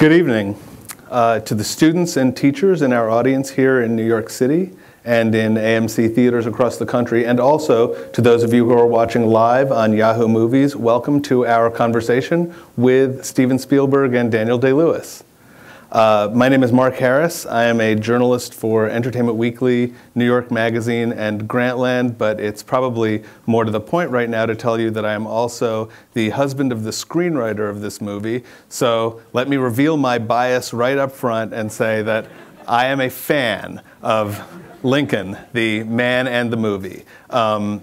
Good evening to the students and teachers in our audience here in New York City and in AMC theaters across the country, and also to those of you who are watching live on Yahoo Movies. Welcome to our conversation with Steven Spielberg and Daniel Day-Lewis. My name is Mark Harris. I am a journalist for Entertainment Weekly, New York Magazine, and Grantland, but it's probably more to the point right now to tell you that I am also the husband of the screenwriter of this movie. So let me reveal my bias right up front and say that I am a fan of Lincoln, the man and the movie. And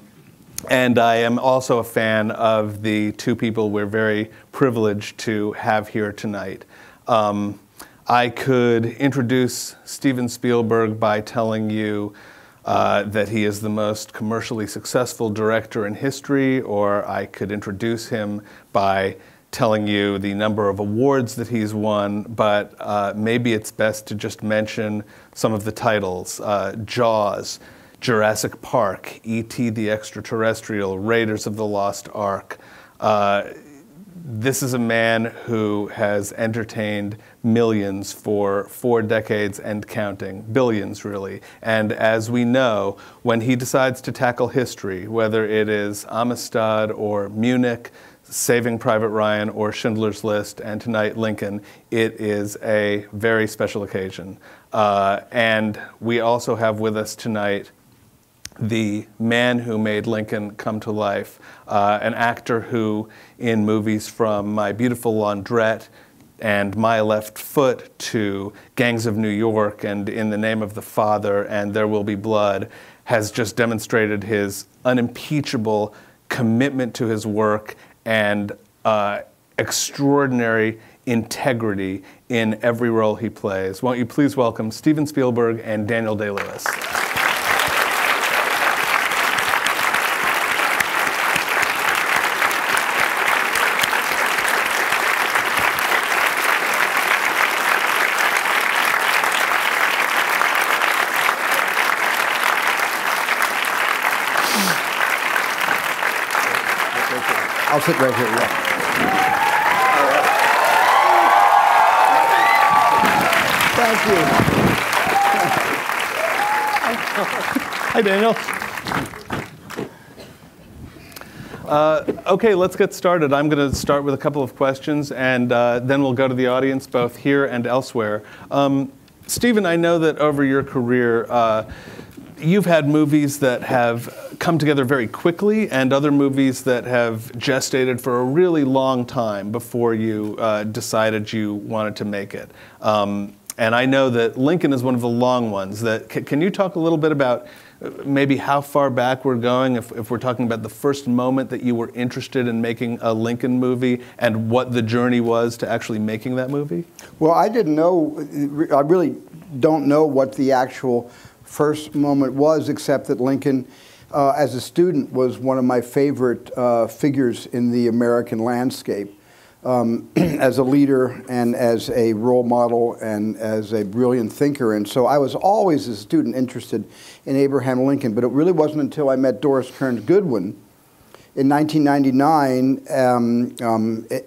I am also a fan of the two people we're very privileged to have here tonight. I could introduce Steven Spielberg by telling you that he is the most commercially successful director in history, or I could introduce him by telling you the number of awards that he's won, but maybe it's best to just mention some of the titles. Jaws, Jurassic Park, E.T. the Extraterrestrial, Raiders of the Lost Ark. This is a man who has entertained millions for 4 decades and counting, billions really. And as we know, when he decides to tackle history, whether it is Amistad or Munich, Saving Private Ryan or Schindler's List, and tonight Lincoln, it is a very special occasion. And we also have with us tonight the man who made Lincoln come to life, an actor who, in movies from My Beautiful Laundrette and My Left Foot to Gangs of New York and In the Name of the Father and There Will Be Blood, has just demonstrated his unimpeachable commitment to his work and extraordinary integrity in every role he plays. Won't you please welcome Steven Spielberg and Daniel Day-Lewis. I'll sit right here, yeah. Thank you. Hi, Daniel. Okay, let's get started. I'm going to start with a couple of questions, and then we'll go to the audience, both here and elsewhere. Steven, I know that over your career, you've had movies that have come together very quickly and other movies that have gestated for a really long time before you decided you wanted to make it. And I know that Lincoln is one of the long ones. Can you talk a little bit about maybe how far back we're going, if we're talking about the first moment that you were interested in making a Lincoln movie and what the journey was to actually making that movie? Well, I didn't know, I really don't know what the actual first moment was, except that Lincoln, as a student, was one of my favorite figures in the American landscape. As a leader and as a role model and as a brilliant thinker. And so I was always, as a student, interested in Abraham Lincoln. But it really wasn't until I met Doris Kearns Goodwin in 1999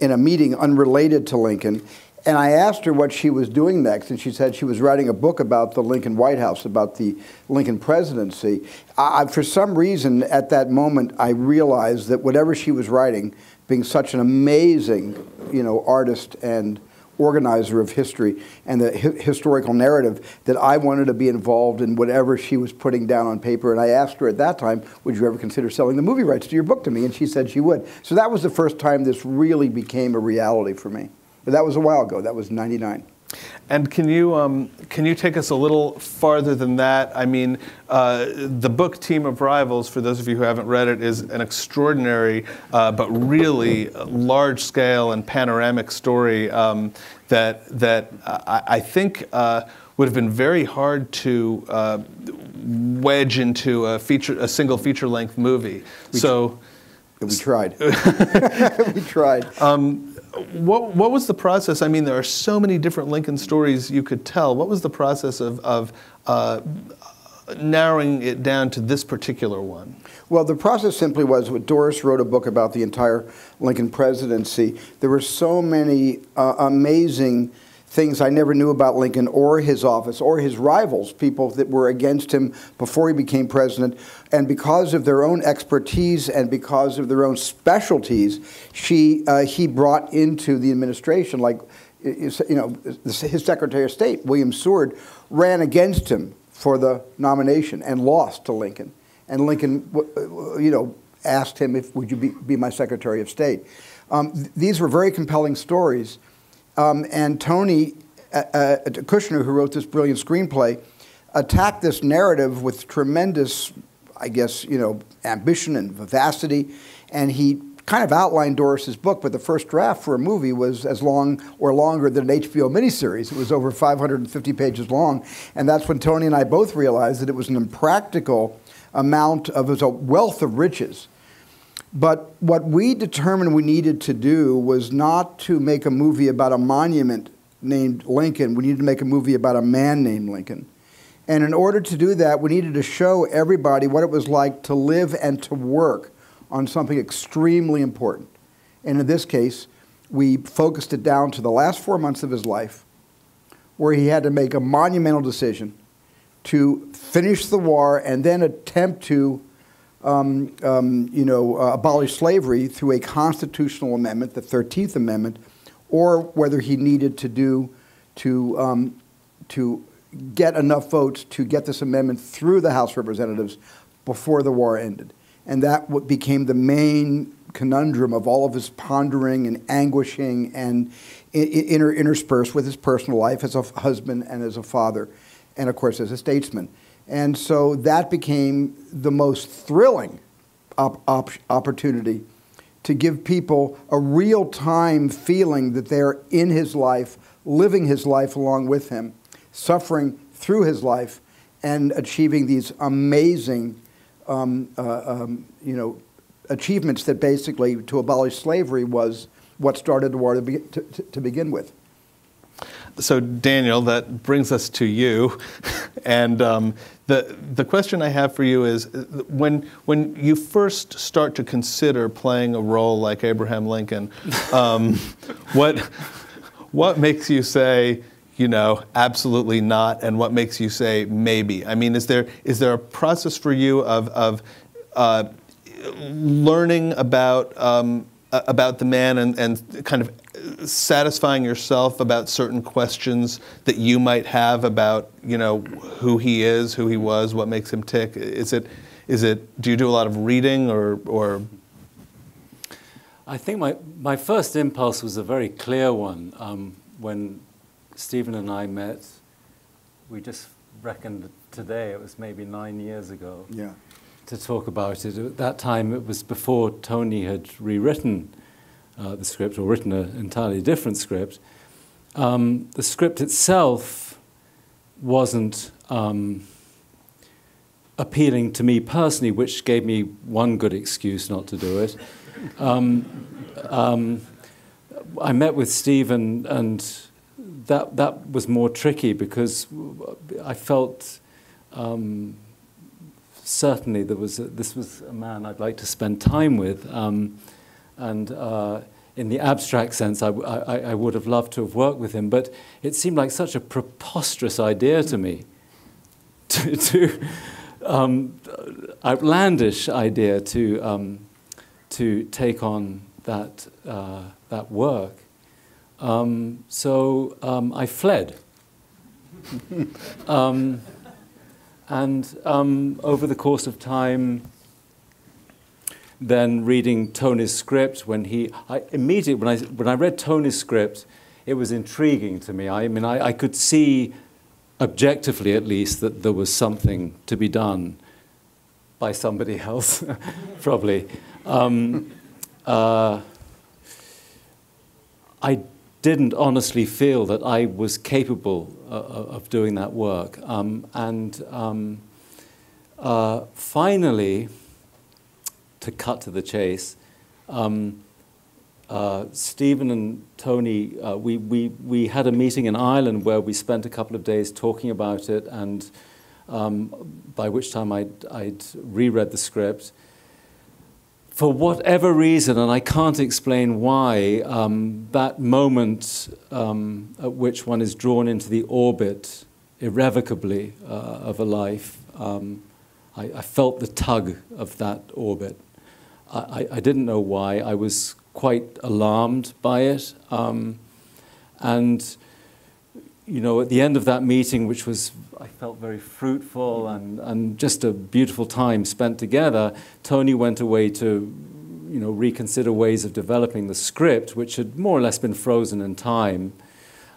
in a meeting unrelated to Lincoln. And I asked her what she was doing next, and she said she was writing a book about the Lincoln White House, about the Lincoln presidency. For some reason, at that moment, I realized that whatever she was writing, being such an amazing, artist and organizer of history and the historical narrative, that I wanted to be involved in whatever she was putting down on paper. And I asked her at that time, would you ever consider selling the movie rights to your book to me? And she said she would. So that was the first time this really became a reality for me. But that was a while ago. That was '99. And can you take us a little farther than that? I mean, the book Team of Rivals, for those of you who haven't read it, is an extraordinary but really large-scale and panoramic story that I think would have been very hard to wedge into a single feature-length movie. We tried. We tried. What was the process? I mean, there are so many different Lincoln stories you could tell. What was the process of narrowing it down to this particular one? Well, the process simply was, Doris wrote a book about the entire Lincoln presidency. There were so many amazing things I never knew about Lincoln or his office or his rivals, people that were against him before he became president. And because of their own expertise and because of their own specialties, he brought into the administration, like, you know, his Secretary of State, William Seward, ran against him for the nomination and lost to Lincoln. And Lincoln, you know, asked him, would you be my Secretary of State? These were very compelling stories. And Tony Kushner, who wrote this brilliant screenplay, attacked this narrative with tremendous, I guess, you know, ambition and vivacity. And he kind of outlined Doris's book, but the first draft for a movie was as long or longer than an HBO miniseries. It was over 550 pages long. And that's when Tony and I both realized that it was an impractical amount of, it was a wealth of riches. But what we determined we needed to do was not to make a movie about a monument named Lincoln. We needed to make a movie about a man named Lincoln. And in order to do that, we needed to show everybody what it was like to live and to work on something extremely important. And in this case, we focused it down to the last 4 months of his life, where he had to make a monumental decision to finish the war and then attempt to abolish slavery through a constitutional amendment, the 13th Amendment, or whether he needed to get enough votes to get this amendment through the House of Representatives before the war ended. And that became the main conundrum of all of his pondering and anguishing and interspersed with his personal life as a husband and as a father, and of course as a statesman. And so that became the most thrilling opportunity to give people a real-time feeling that they're in his life, living his life along with him, suffering through his life, and achieving these amazing achievements that basically, to abolish slavery was what started the war to begin with. So Daniel, that brings us to you, and the question I have for you is, when you first start to consider playing a role like Abraham Lincoln, what makes you say, you know, absolutely not, and what makes you say maybe? I mean, is there a process for you of learning about the man and kind of satisfying yourself about certain questions that you might have about, you know, who he is, who he was, what makes him tick? Do you do a lot of reading or? I think my first impulse was a very clear one. When Stephen and I met, we just reckoned today, it was maybe 9 years ago. Yeah. To talk about it. At that time, it was before Tony had rewritten the script, or written an entirely different script. The script itself wasn't appealing to me personally, which gave me one good excuse not to do it. I met with Stephen, and that was more tricky because I felt certainly this was a man I'd like to spend time with, and in the abstract sense, I would have loved to have worked with him, but it seemed like such a preposterous idea to me, outlandish idea to take on that work. So I fled. And over the course of time, then reading Tony's script, when I read Tony's script, it was intriguing to me. I mean, I could see, objectively at least, that there was something to be done by somebody else, probably. I didn't honestly feel that I was capable of doing that work. Finally, to cut to the chase, Stephen and Tony, we had a meeting in Ireland where we spent a couple of days talking about it, and by which time I'd reread the script. for whatever reason, and I can't explain why, that moment at which one is drawn into the orbit irrevocably of a life, I felt the tug of that orbit. I didn't know why. I was quite alarmed by it. And, you know, at the end of that meeting, which was, I felt very fruitful and just a beautiful time spent together, Tony went away to, you know, reconsider ways of developing the script, which had more or less been frozen in time.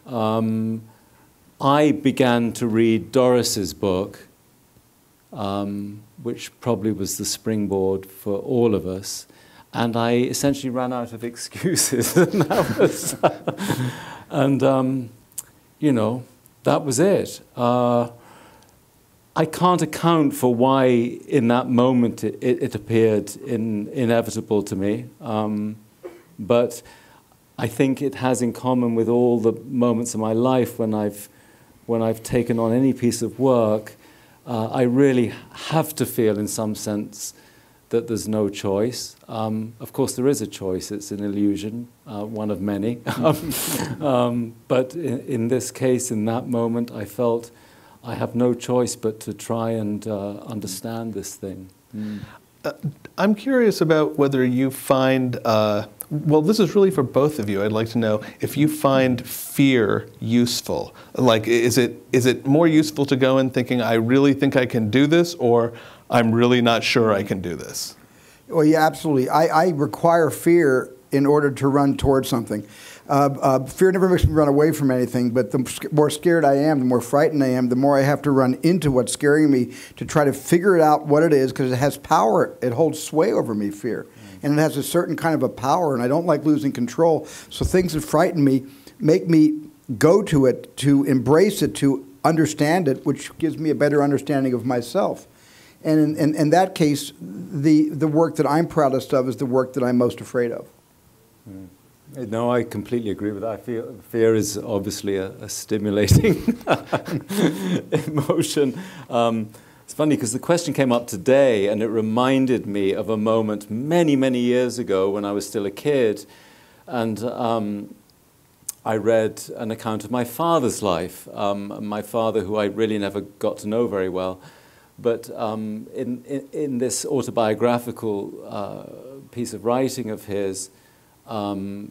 I began to read Doris's book, which probably was the springboard for all of us, and I essentially ran out of excuses, and that was, you know, that was it. I can't account for why in that moment it appeared inevitable to me, but I think it has in common with all the moments of my life when I've taken on any piece of work. I really have to feel, in some sense, that there's no choice. Of course, there is a choice. It's an illusion, one of many. But in this case, in that moment, I felt I have no choice but to try and understand this thing. I'm curious about whether you find, well, this is really for both of you. I'd like to know if you find fear useful. Like, is it more useful to go in thinking, I really think I can do this, or I'm really not sure I can do this? Well, yeah, absolutely. I require fear in order to run towards something. Fear never makes me run away from anything, but the more scared I am, the more frightened I am, the more I have to run into what's scaring me to try to figure it out what it is, because it has power. It holds sway over me, fear. And it has a certain kind of a power, and I don't like losing control. So things that frighten me make me go to it, to embrace it, to understand it, which gives me a better understanding of myself. And in that case, the work that I'm proudest of is the work that I'm most afraid of. No, I completely agree with that. Fear is obviously a stimulating emotion. It's funny because the question came up today and it reminded me of a moment many, many years ago when I was still a kid. And I read an account of my father's life. My father, who I really never got to know very well. But in this autobiographical piece of writing of his, there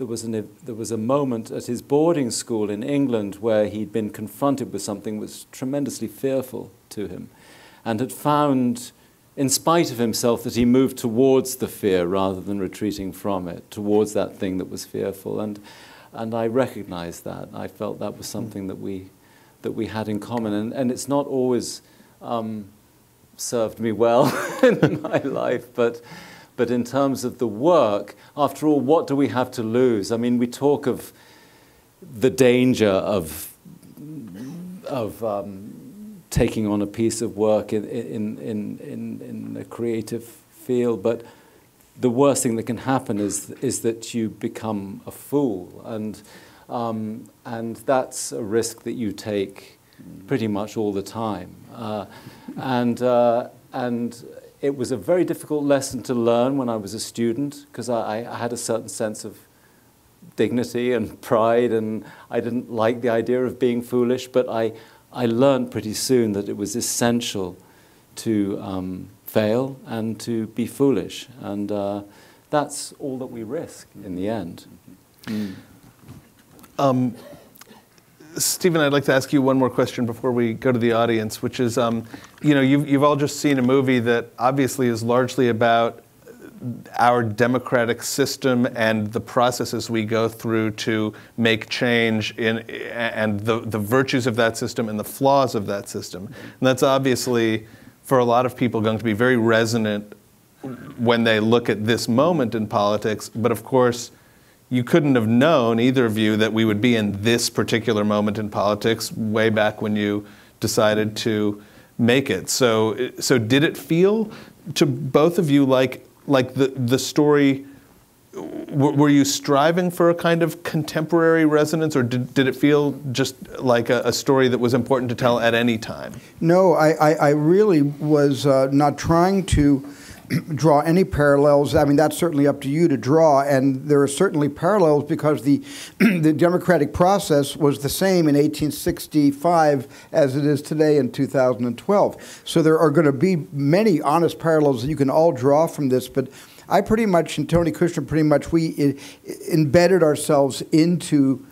was a moment at his boarding school in England where he'd been confronted with something that was tremendously fearful to him, and had found, in spite of himself, that he moved towards the fear rather than retreating from it, towards that thing that was fearful. And I recognized that. I felt that was something that we had in common, and it's not always served me well in my life, but in terms of the work, after all, what do we have to lose? I mean, we talk of the danger of taking on a piece of work in a creative field, but the worst thing that can happen is that you become a fool, and that's a risk that you take pretty much all the time, and it was a very difficult lesson to learn when I was a student, because I had a certain sense of dignity and pride, and I didn't like the idea of being foolish, but I learned pretty soon that it was essential to fail and to be foolish, and that's all that we risk in the end. Stephen, I'd like to ask you one more question before we go to the audience, which is, you know, you've all just seen a movie that obviously is largely about our democratic system and the processes we go through to make change and the virtues of that system and the flaws of that system. And that's obviously, for a lot of people, going to be very resonant when they look at this moment in politics. But of course, you couldn't have known, either of you, that we would be in this particular moment in politics way back when you decided to make it. So did it feel to both of you like the story, were you striving for a kind of contemporary resonance, or did it feel just like a story that was important to tell at any time? No, I really was not trying to draw any parallels. I mean, that's certainly up to you to draw, and there are certainly parallels because the the democratic process was the same in 1865 as it is today in 2012. So there are going to be many honest parallels that you can all draw from this, but I pretty much, and Tony Kushner pretty much, we embedded ourselves into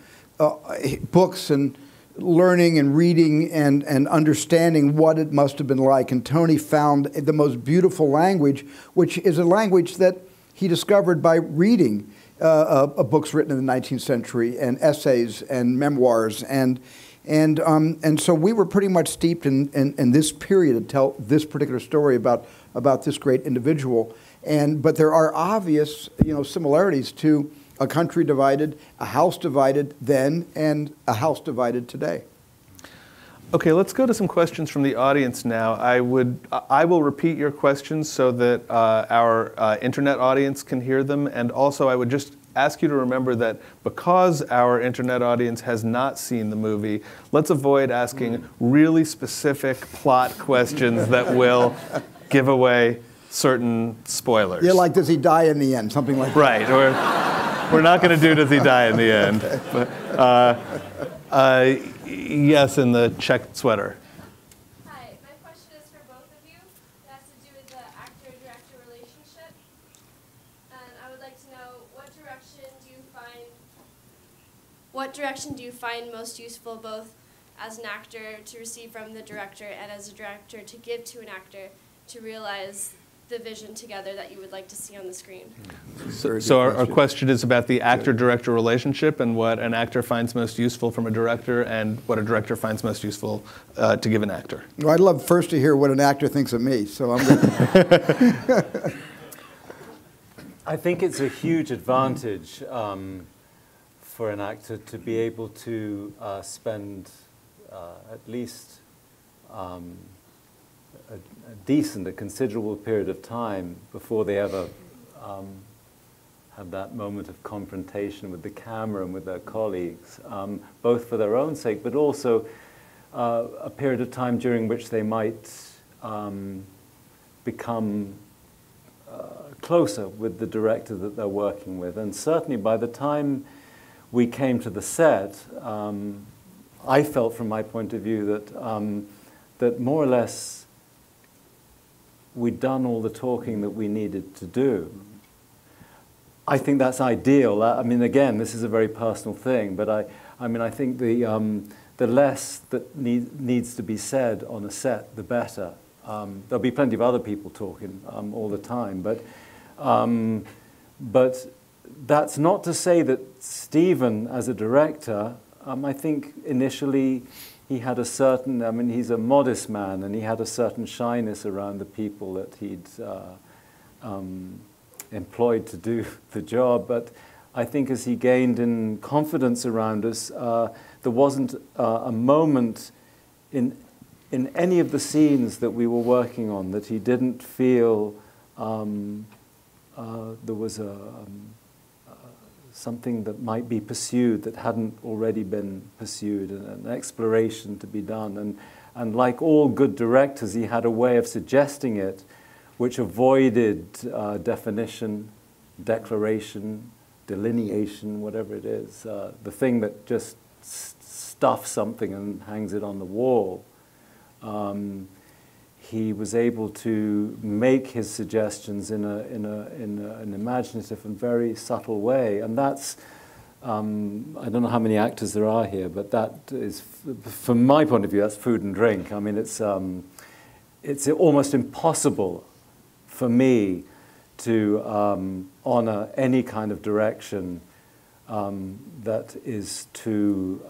books and learning and reading and understanding what it must have been like. And Tony found the most beautiful language, which is a language that he discovered by reading books written in the 19th century and essays and memoirs. And so we were pretty much steeped in this period to tell this particular story about this great individual. But there are obvious, similarities to a country divided, a house divided then, and a house divided today. Okay, let's go to some questions from the audience now. I will repeat your questions so that our internet audience can hear them. And also, I would just ask you to remember that because our internet audience has not seen the movie, let's avoid asking really specific plot questions that will give away certain spoilers. Yeah, like, does he die in the end? Something like that. Right. We're not going to do does he die in the end. But, yes, in the checked sweater. Hi, my question is for both of you. It has to do with the actor-director relationship. And I would like to know what direction do you find most useful, both as an actor to receive from the director and as a director to give to an actor to realize the vision together that you would like to see on the screen? So our question is about the actor-director relationship and what an actor finds most useful from a director and what a director finds most useful to give an actor. Well, I'd love first to hear what an actor thinks of me, so I'm going to... I think it's a huge advantage for an actor to be able to spend at least a decent, a considerable period of time before they ever have that moment of confrontation with the camera and with their colleagues, both for their own sake, but also a period of time during which they might become closer with the director that they're working with. And certainly by the time we came to the set, I felt from my point of view that, that more or less we'd done all the talking that we needed to do. I think that's ideal. I mean, again, this is a very personal thing, but I mean, I think the less that needs to be said on a set, the better. There'll be plenty of other people talking all the time, but that's not to say that Stephen, as a director, I think initially he had a certain, I mean, he's a modest man, and he had a certain shyness around the people that he'd employed to do the job. But I think as he gained in confidence around us, there wasn't a moment in any of the scenes that we were working on that he didn't feel there was something that might be pursued that hadn't already been pursued, and an exploration to be done. And like all good directors, he had a way of suggesting it which avoided definition, declaration, delineation, whatever it is, the thing that just stuffs something and hangs it on the wall. He was able to make his suggestions in an imaginative and very subtle way, and that's I don't know how many actors there are here, but that is, from my point of view, that's food and drink. I mean, it's almost impossible for me to honor any kind of direction that is too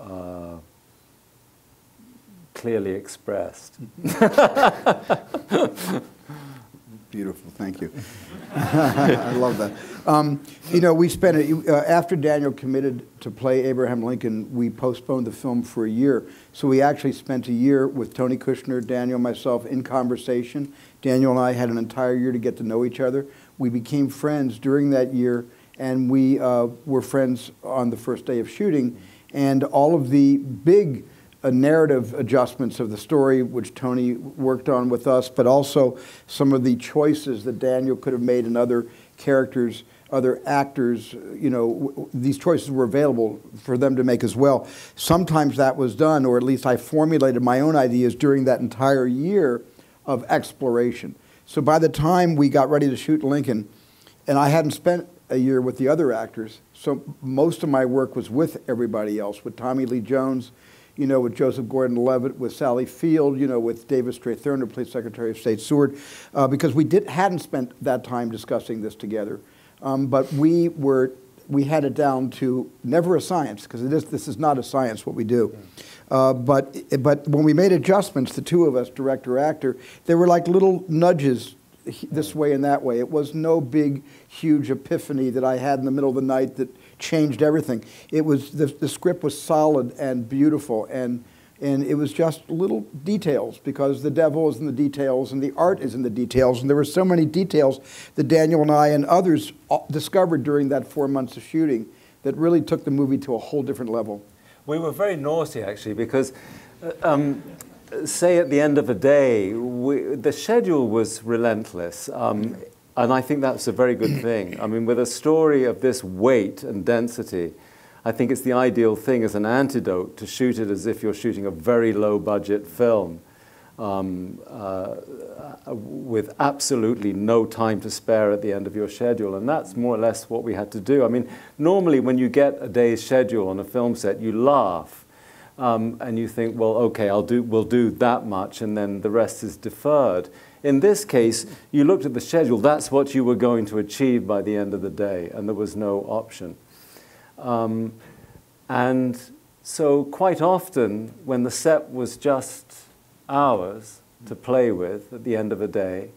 clearly expressed. Beautiful, thank you. I love that. You know, we spent it, after Daniel committed to play Abraham Lincoln, we postponed the film for a year. So we actually spent a year with Tony Kushner, Daniel, myself, in conversation. Daniel and I had an entire year to get to know each other. We became friends during that year, and we were friends on the first day of shooting. And all of the big narrative adjustments of the story, which Tony worked on with us, but also some of the choices that Daniel could have made in other characters, other actors. You know, these choices were available for them to make as well. Sometimes that was done, or at least I formulated my own ideas during that entire year of exploration. So by the time we got ready to shoot Lincoln, and I hadn't spent a year with the other actors, so most of my work was with everybody else, with Tommy Lee Jones, you know, with Joseph Gordon-Levitt, with Sally Field, you know, with David Strathairn, who played Secretary of State Seward, because we hadn't spent that time discussing this together. But we had it down to never a science, because this is not a science what we do. But when we made adjustments, the two of us, director, actor, they were like little nudges this way and that way. It was no big, huge epiphany that I had in the middle of the night that changed everything. It was the script was solid and beautiful, and it was just little details, because the devil is in the details and the art is in the details, and there were so many details that Daniel and I and others discovered during that 4 months of shooting that really took the movie to a whole different level. We were very naughty, actually, because say at the end of a day, the schedule was relentless. And I think that's a very good thing. I mean, with a story of this weight and density, I think it's the ideal thing as an antidote to shoot it as if you're shooting a very low-budget film with absolutely no time to spare at the end of your schedule. And that's more or less what we had to do. I mean, normally when you get a day's schedule on a film set, you laugh. And you think, well, okay, we'll do that much, and then the rest is deferred. In this case, you looked at the schedule. That's what you were going to achieve by the end of the day, and there was no option. And so quite often, when the set was just ours to play with at the end of a day,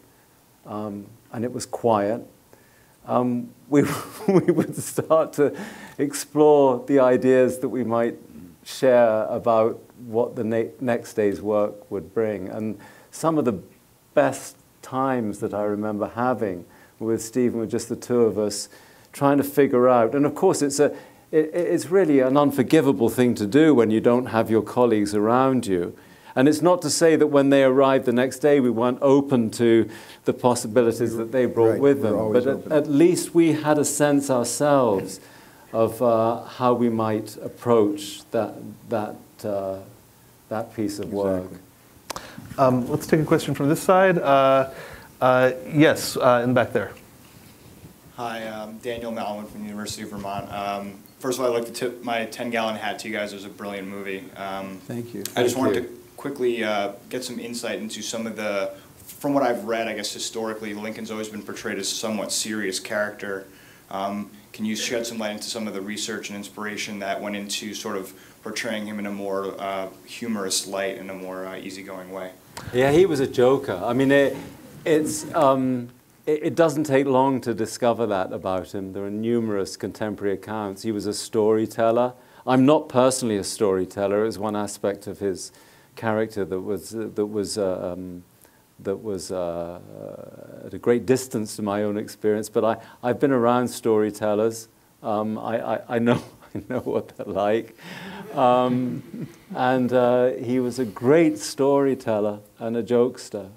and it was quiet, we would start to explore the ideas that we might share about what the next day's work would bring. And some of the best times that I remember having with Stephen were just the two of us trying to figure out, and of course it's really an unforgivable thing to do when you don't have your colleagues around you. And it's not to say that when they arrived the next day we weren't open to the possibilities that they brought with them, but at least we had a sense ourselves of how we might approach that piece of work. Let's take a question from this side. Yes, in the back there. Hi, I'm Daniel Malwin from the University of Vermont. First of all, I'd like to tip my 10-gallon hat to you guys. It was a brilliant movie. Thank you. I just wanted to quickly get some insight into some of the, from what I've read, I guess historically, Lincoln's always been portrayed as a somewhat serious character. Can you shed some light into some of the research and inspiration that went into sort of portraying him in a more humorous light, in a more easygoing way? Yeah, he was a joker. I mean, it doesn't take long to discover that about him. There are numerous contemporary accounts. He was a storyteller. I'm not personally a storyteller. It was one aspect of his character that was at a great distance to my own experience. But I've been around storytellers. I know what they're like. And he was a great storyteller and a jokester,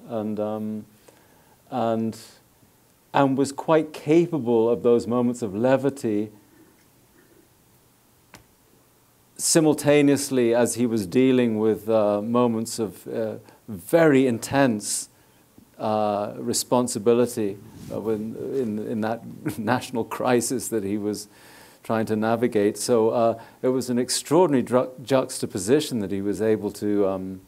and was quite capable of those moments of levity simultaneously as he was dealing with moments of very intense responsibility in that national crisis that he was trying to navigate. So it was an extraordinary juxtaposition that he was able to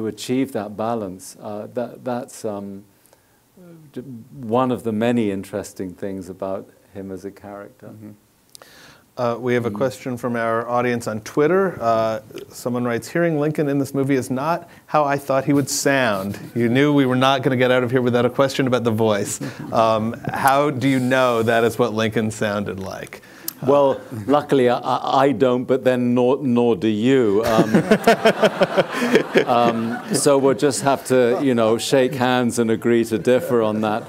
achieve that balance. That's one of the many interesting things about him as a character. Mm-hmm. We have a question from our audience on Twitter. Someone writes, hearing Lincoln in this movie is not how I thought he would sound. You knew we were not going to get out of here without a question about the voice. How do you know that is what Lincoln sounded like? Well, luckily I don't, but then nor do you. So we'll just have to, shake hands and agree to differ on that.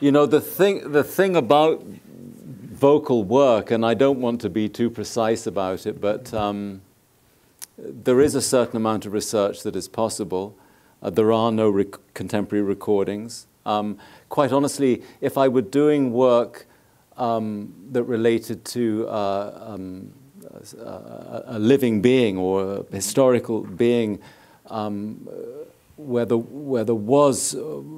The thing about vocal work, and I don't want to be too precise about it, but there is a certain amount of research that is possible. There are no contemporary recordings. Quite honestly, if I were doing work that related to a living being or a historical being, where there was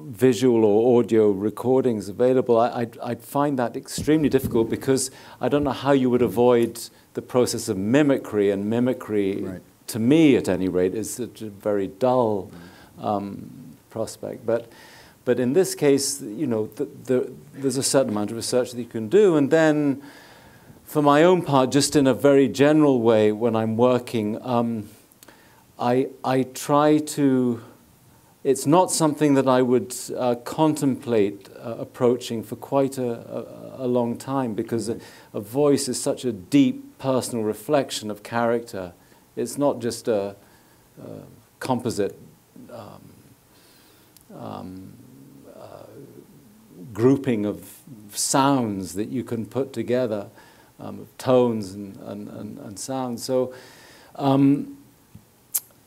visual or audio recordings available, I'd find that extremely difficult, because I don't know how you would avoid the process of mimicry, and mimicry, Right. to me at any rate, is a very dull prospect. But in this case, you know, there's a certain amount of research that you can do, and then for my own part, just in a very general way, when I'm working, I try to. It's not something that I would contemplate approaching for quite a long time, because a voice is such a deep personal reflection of character. It's not just a composite grouping of sounds that you can put together, tones and sounds. So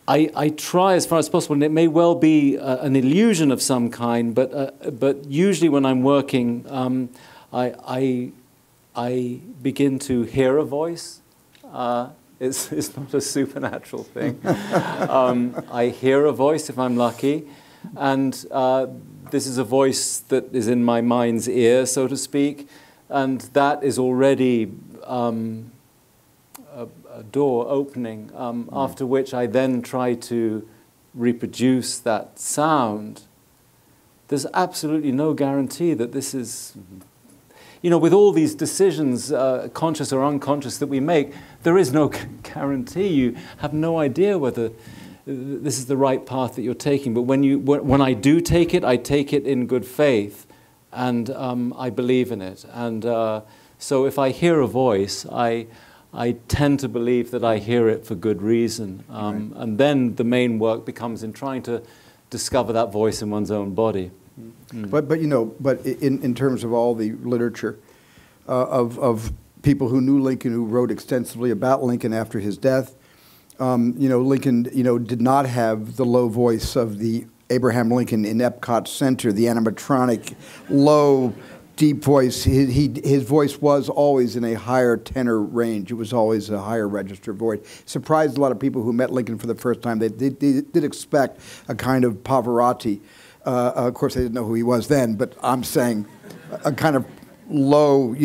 I try as far as possible, and it may well be an illusion of some kind, but usually when I'm working, I begin to hear a voice. It's not a supernatural thing. I hear a voice if I'm lucky, and this is a voice that is in my mind's ear, so to speak, and that is already a door opening, after which I then try to reproduce that sound. There's absolutely no guarantee that this is, you know, with all these decisions, conscious or unconscious, that we make, there is no guarantee. You have no idea whether this is the right path that you're taking. But when I do take it, I take it in good faith, and I believe in it. And so if I hear a voice, I tend to believe that I hear it for good reason. Right. And then the main work becomes in trying to discover that voice in one's own body. Mm. But you know, but in terms of all the literature of people who knew Lincoln, who wrote extensively about Lincoln after his death, you know, Lincoln, you know, did not have the low voice of the Abraham Lincoln in Epcot Center, the animatronic, low, deep voice. His voice was always in a higher tenor range. It was always a higher register voice. Surprised a lot of people who met Lincoln for the first time. They did expect a kind of Pavarotti. Of course, they didn't know who he was then, but I'm saying a kind of low,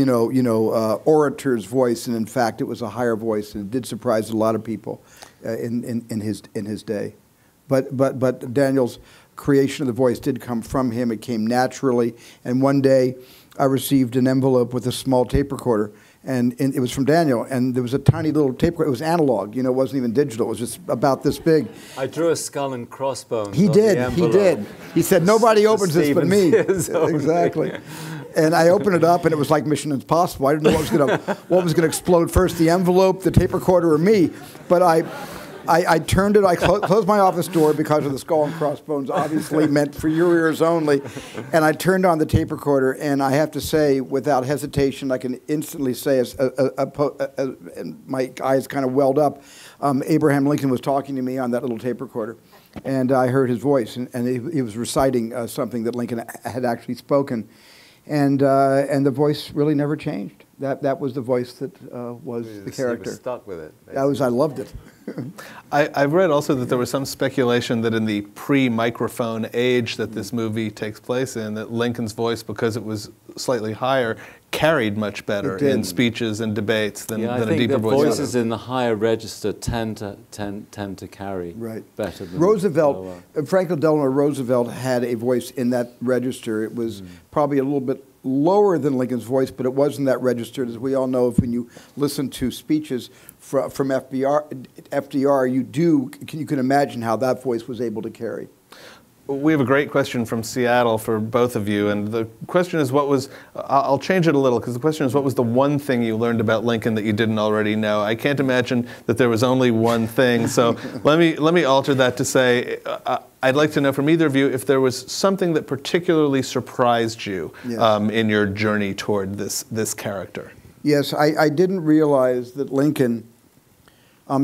orator's voice, and in fact, it was a higher voice, and it did surprise a lot of people in his day. But Daniel's creation of the voice did come from him. It came naturally. And one day, I received an envelope with a small tape recorder, and it was from Daniel. And there was a tiny little tape recorder. It was analog. You know, it wasn't even digital. It was just about this big. I drew a skull and crossbones. He did. He did. He said, "Nobody opens this but me." Exactly. And I opened it up, and it was like Mission Impossible. I didn't know what was going to explode first, the envelope, the tape recorder, or me. But I turned it, I closed my office door because of the skull and crossbones, obviously meant for your ears only. And I turned on the tape recorder, and I have to say, without hesitation, I can instantly say, and my eyes kind of welled up, Abraham Lincoln was talking to me on that little tape recorder. And I heard his voice, and he was reciting something that Lincoln had actually spoken. And the voice really never changed. That was the voice that was the character. You were stuck with it. I loved it. I've read also that there was some speculation that in the pre-microphone age that this movie takes place in, that Lincoln's voice, because it was slightly higher, carried much better in speeches and debates than a deeper voice. I think the voices in the higher register tend to carry better than Roosevelt, Franklin Delano Roosevelt had a voice in that register. It was probably a little bit lower than Lincoln's voice, but it wasn't that registered. As we all know, when you listen to speeches from FDR, you can imagine how that voice was able to carry. We have a great question from Seattle for both of you, and the question is, I'll change it a little, because the question is, what was the one thing you learned about Lincoln that you didn't already know? I can't imagine that there was only one thing, so let me alter that to say, I'd like to know from either of you if there was something that particularly surprised you in your journey toward this character. Yes, I didn't realize that Lincoln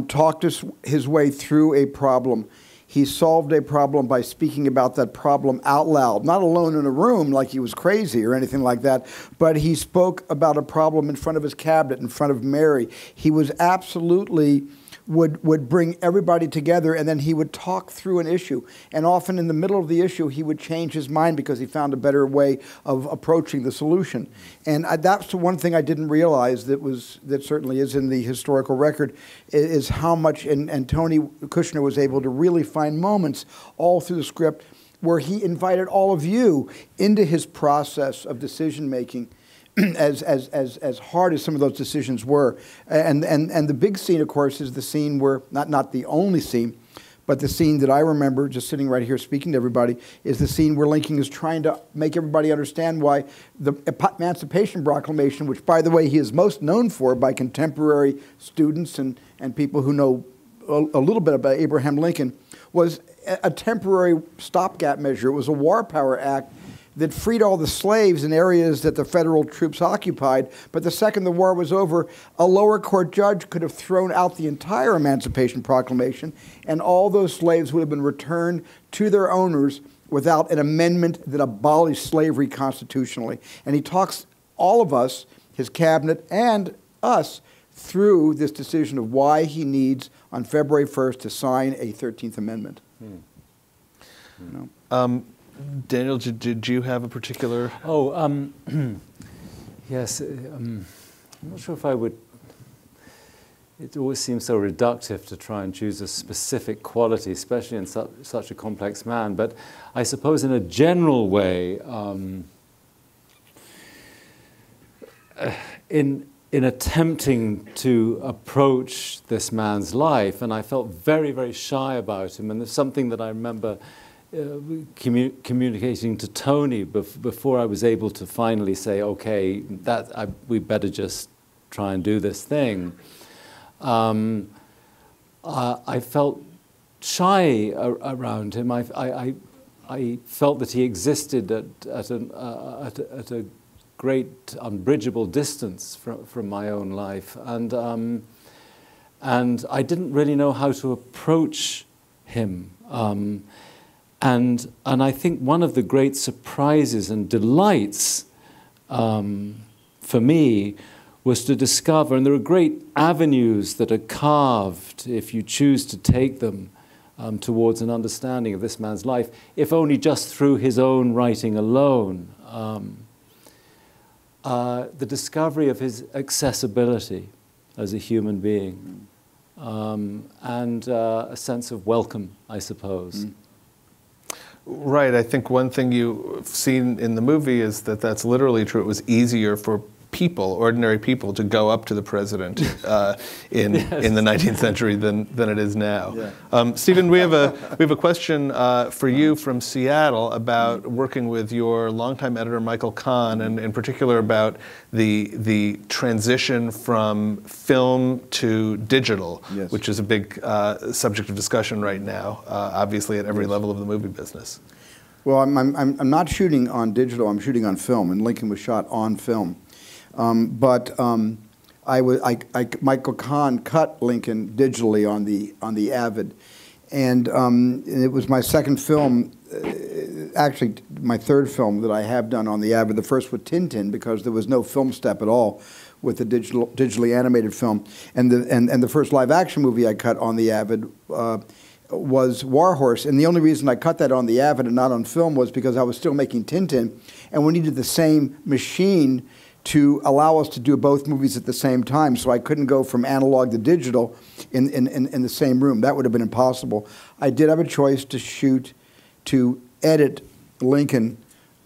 talked his way through a problem. He solved a problem by speaking about that problem out loud, not alone in a room like he was crazy or anything like that, but he spoke about a problem in front of his cabinet, in front of Mary. He was absolutely would bring everybody together, and then he would talk through an issue. And often in the middle of the issue, he would change his mind because he found a better way of approaching the solution. And that's the one thing I didn't realize that certainly is in the historical record, is how much, and Tony Kushner was able to really find moments all through the script where he invited all of you into his process of decision-making, as hard as some of those decisions were. And the big scene, of course, is the scene where, not the only scene, but the scene that I remember, just sitting right here speaking to everybody, is the scene where Lincoln is trying to make everybody understand why the Emancipation Proclamation, which, by the way, he is most known for by contemporary students and people who know a little bit about Abraham Lincoln, was a temporary stopgap measure. It was a war power act that freed all the slaves in areas that the federal troops occupied. But the second the war was over, a lower court judge could have thrown out the entire Emancipation Proclamation, and all those slaves would have been returned to their owners without an amendment that abolished slavery constitutionally. And he talks all of us, his cabinet and us, through this decision of why he needs, on February 1st, to sign a 13th Amendment. You know? Daniel, did you have a particular? Oh, yes. I'm not sure if I would. It always seems so reductive to try and choose a specific quality, especially in such a complex man. But I suppose in a general way, in attempting to approach this man's life, and I felt very, very shy about him. And there's something that I remember communicating to Tony before I was able to finally say, okay, we better just try and do this thing. I felt shy around him. I felt that he existed at a great unbridgeable distance from my own life, and I didn't really know how to approach him. And I think one of the great surprises and delights for me was to discover, and there are great avenues that are carved if you choose to take them towards an understanding of this man's life, if only just through his own writing alone. The discovery of his accessibility as a human being, and a sense of welcome, I suppose. Right. I think one thing you've seen in the movie is that that's literally true. It was easier for people, ordinary people, to go up to the president in the 19th century than it is now. Yeah. Stephen, we have a question for you from Seattle about working with your longtime editor Michael Kahn, and in particular about the transition from film to digital, yes, which is a big subject of discussion right now, obviously at every level of the movie business. Well, I'm not shooting on digital. I'm shooting on film, and Lincoln was shot on film. Michael Kahn cut Lincoln digitally on the Avid, and it was my second film, actually my third film that I have done on the Avid. The first was Tintin, because there was no film step at all with the digitally animated film, and the first live action movie I cut on the Avid was War Horse, and the only reason I cut that on the Avid and not on film was because I was still making Tintin, and we needed the same machine to allow us to do both movies at the same time, so I couldn't go from analog to digital in the same room. That would have been impossible. I did have a choice to edit Lincoln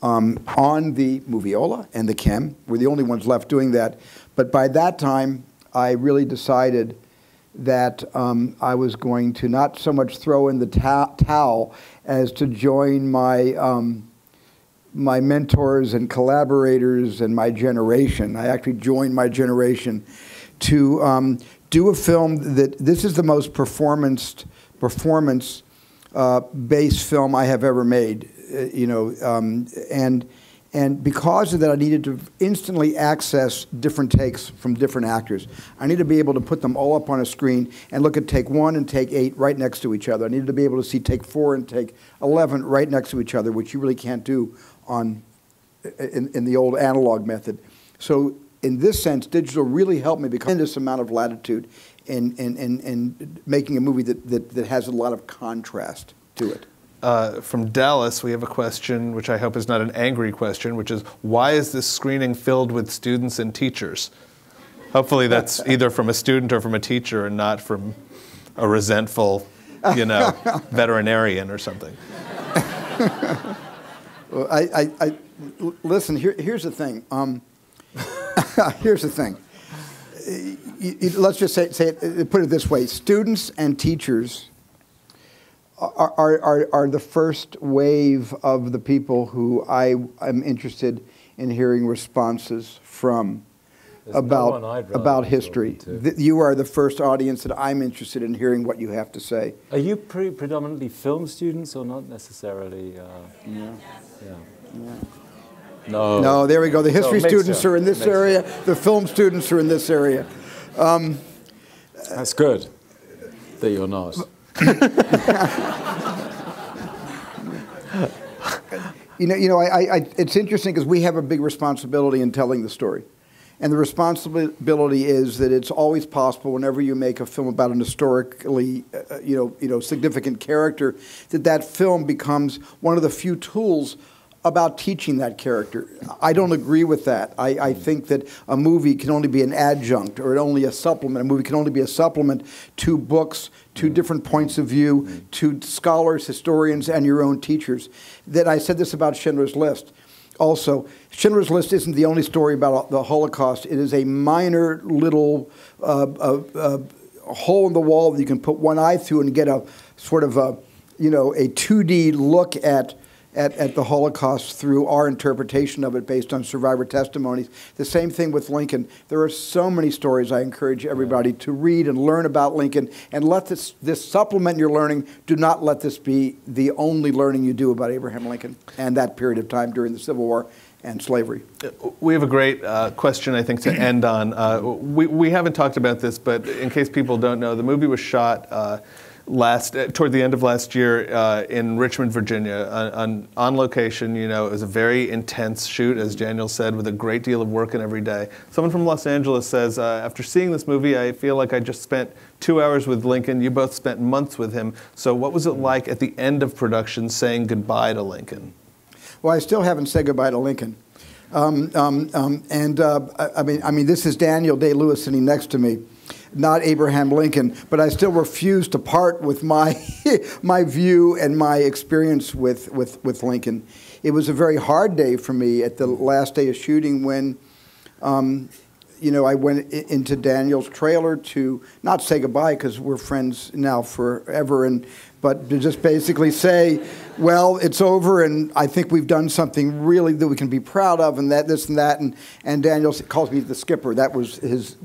on the Moviola and the Chem. We're the only ones left doing that. But by that time, I really decided that I was going to not so much throw in the towel as to join my mentors and collaborators and my generation. I actually joined my generation to do a film this is the most performance-based film I have ever made. And And because of that, I needed to instantly access different takes from different actors. I needed to be able to put them all up on a screen and look at take 1 and take 8 right next to each other. I needed to be able to see take 4 and take 11 right next to each other, which you really can't do in the old analog method. So in this sense, digital really helped me become this amount of latitude in making a movie that has a lot of contrast to it. From Dallas, we have a question, which I hope is not an angry question, which is, why is this screening filled with students and teachers? Hopefully that's either from a student or from a teacher and not from a resentful, veterinarian or something. Well, listen, here's the thing. Here's the thing. Let's just put it this way. Students and teachers are the first wave of the people who I am interested in hearing responses from about history. You are the first audience that I'm interested in hearing what you have to say. Are you predominantly film students or not necessarily? Yeah. No. No, there we go. The history students are in this area. The film students are in this area. That's good that you're not. It's interesting because we have a big responsibility in telling the story. And the responsibility is that it's always possible whenever you make a film about an historically, significant character, that film becomes one of the few tools about teaching that character. I don't agree with that. I think that a movie can only be an adjunct or only a supplement. A movie can only be a supplement to books, to different points of view, to scholars, historians, and your own teachers. That I said this about Schindler's List. Also, Schindler's List isn't the only story about the Holocaust. It is a minor little hole in the wall that you can put one eye through and get a sort of a 2D look at the Holocaust through our interpretation of it based on survivor testimonies. The same thing with Lincoln. There are so many stories I encourage everybody to read and learn about Lincoln, and let this supplement your learning. Do not let this be the only learning you do about Abraham Lincoln and that period of time during the Civil War and slavery. We have a great question, I think, to end on. We haven't talked about this, but in case people don't know, the movie was shot toward the end of last year in Richmond, Virginia, on location. It was a very intense shoot, as Daniel said, with a great deal of work in every day. Someone from Los Angeles says, after seeing this movie, I feel like I just spent 2 hours with Lincoln. You both spent months with him. So what was it like at the end of production saying goodbye to Lincoln? Well, I still haven't said goodbye to Lincoln. I mean, this is Daniel Day-Lewis sitting next to me, not Abraham Lincoln, but I still refuse to part with my my view and my experience with Lincoln. It was a very hard day for me at the last day of shooting when, I went into Daniel's trailer to not say goodbye because we're friends now forever, but to just basically say, well, it's over, and I think we've done something really that we can be proud of, and this and that, and Daniel calls me the skipper. That was his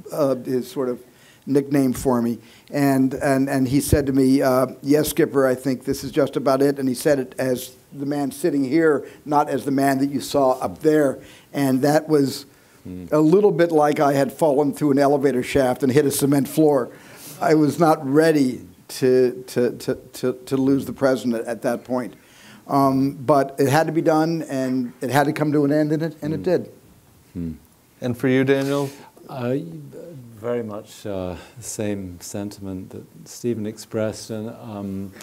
sort of nickname for me, and he said to me, yes, Skipper, I think this is just about it, and he said it as the man sitting here, not as the man that you saw up there, and that was a little bit like I had fallen through an elevator shaft and hit a cement floor. I was not ready to lose the president at that point, but it had to be done, and it had to come to an end, and it did. And for you, Daniel? Very much the same sentiment that Stephen expressed, and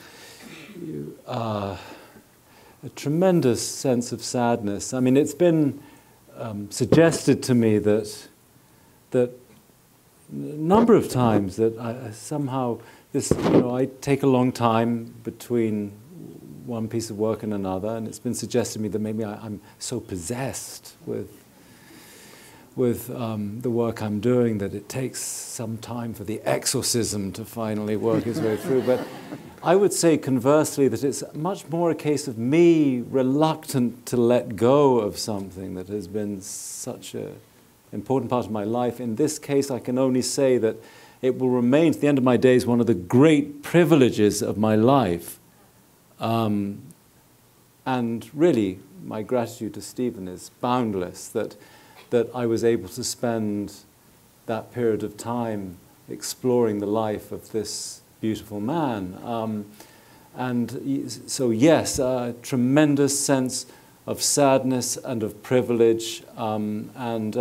a tremendous sense of sadness. I mean, it's been suggested to me that a number of times that I take a long time between one piece of work and another, and it's been suggested to me that maybe I'm so possessed with the work I'm doing that it takes some time for the exorcism to finally work its way through. But I would say conversely that it's much more a case of me reluctant to let go of something that has been such an important part of my life. In this case, I can only say that it will remain to the end of my days one of the great privileges of my life. And and really, my gratitude to Stephen is boundless that I was able to spend that period of time exploring the life of this beautiful man. And so yes, a tremendous sense of sadness and of privilege, and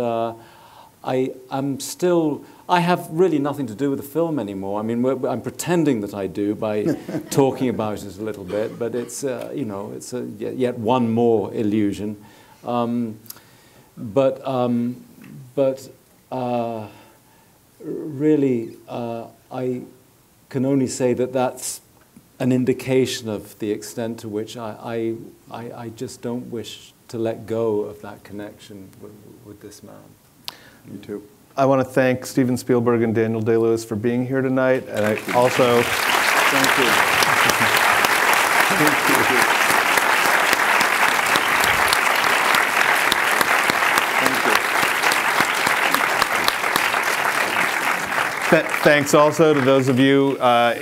I have really nothing to do with the film anymore. I mean, I'm pretending that I do by talking about it a little bit, but it's, you know, it's yet one more illusion. But really, I can only say that that's an indication of the extent to which I just don't wish to let go of that connection with this man. Me too. I want to thank Steven Spielberg and Daniel Day-Lewis for being here tonight, and I also Thank you. Thank you. Thanks also to those of you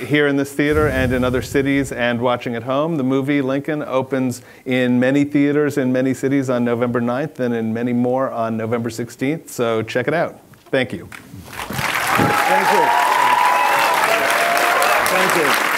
here in this theater and in other cities and watching at home. The movie Lincoln opens in many theaters in many cities on November 9th and in many more on November 16th, so check it out. Thank you. Thank you. Thank you.